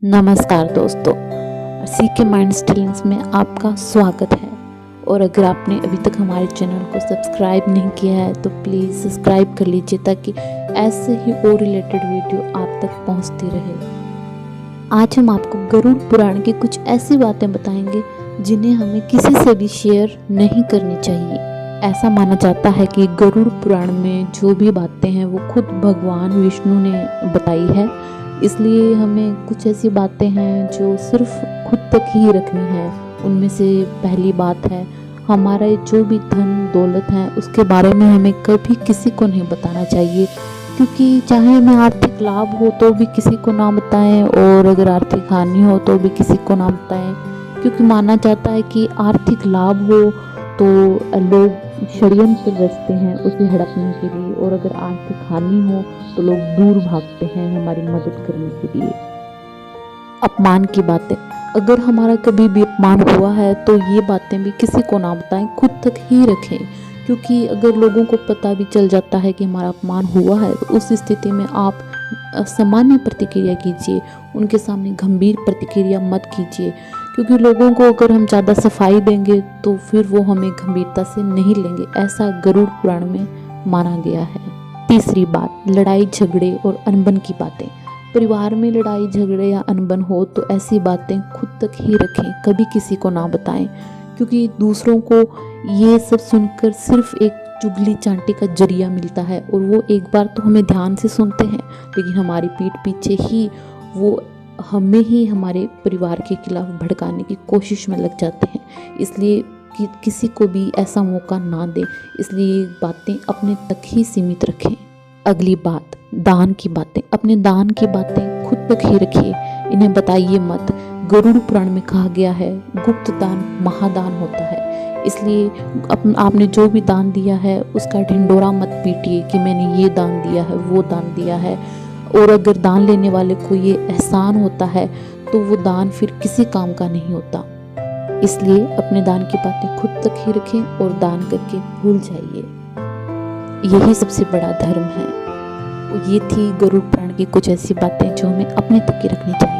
नमस्कार दोस्तों, C K mind स्टिलिंग्स में आपका स्वागत है। और अगर आपने अभी तक हमारे चैनल को सब्सक्राइब नहीं किया है तो प्लीज़ सब्सक्राइब कर लीजिए ताकि ऐसे ही और रिलेटेड वीडियो आप तक पहुंचती रहे। आज हम आपको गरुड़ पुराण की कुछ ऐसी बातें बताएंगे जिन्हें हमें किसी से भी शेयर नहीं करनी चाहिए। ऐसा माना जाता है कि गरुड़ पुराण में जो भी बातें हैं वो खुद भगवान विष्णु ने बताई है, इसलिए हमें कुछ ऐसी बातें हैं जो सिर्फ खुद तक ही रखनी है। उनमें से पहली बात है, हमारा जो भी धन दौलत है उसके बारे में हमें कभी किसी को नहीं बताना चाहिए, क्योंकि चाहे हमें आर्थिक लाभ हो तो भी किसी को ना बताएं और अगर आर्थिक हानि हो तो भी किसी को ना बताएं, क्योंकि माना जाता है कि आर्थिक लाभ हो तो लोग षड्यंत्र रचते हैं उसे हड़पने के लिए, और अगर आर्थिक हानि हो तो लोग दूर भागते हैं हमारी मदद करने के लिए। अपमान की बातें, अगर हमारा कभी भी अपमान हुआ है तो ये बातें भी किसी को ना बताएं, खुद तक ही रखें, क्योंकि अगर लोगों को पता भी चल जाता है कि हमारा अपमान हुआ है तो उस स्थिति में आप सामान्य प्रतिक्रिया कीजिए, उनके सामने गंभीर प्रतिक्रिया मत कीजिए, क्योंकि लोगों को अगर हम ज़्यादा सफाई देंगे तो फिर वो हमें गंभीरता से नहीं लेंगे, ऐसा गरुड़ पुराण में माना गया है। तीसरी बात, लड़ाई झगड़े और अनबन की बातें। परिवार में लड़ाई झगड़े या अनबन हो तो ऐसी बातें खुद तक ही रखें, कभी किसी को ना बताएं, क्योंकि दूसरों को ये सब सुनकर सिर्फ एक चुगली चांटी का जरिया मिलता है, और वो एक बार तो हमें ध्यान से सुनते हैं लेकिन हमारी पीठ पीछे ही वो हमें ही हमारे परिवार के खिलाफ भड़काने की कोशिश में लग जाते हैं। इसलिए कि किसी को भी ऐसा मौका ना दें, इसलिए बातें अपने तक ही सीमित रखें। अगली बात, दान की बातें। अपने दान की बातें खुद तक ही रखिए, इन्हें बताइए मत। गरुड़ पुराण में कहा गया है, गुप्त दान महादान होता है, इसलिए आपने जो भी दान दिया है उसका ढिंडोरा मत पीटिए कि मैंने ये दान दिया है वो दान दिया है। और अगर दान लेने वाले को ये एहसान होता है तो वो दान फिर किसी काम का नहीं होता। इसलिए अपने दान की बातें खुद तक ही रखें और दान करके भूल जाइए, यही सबसे बड़ा धर्म है। ये थी गरुड़ पुराण की कुछ ऐसी बातें जो हमें अपने तक ही रखनी चाहिए।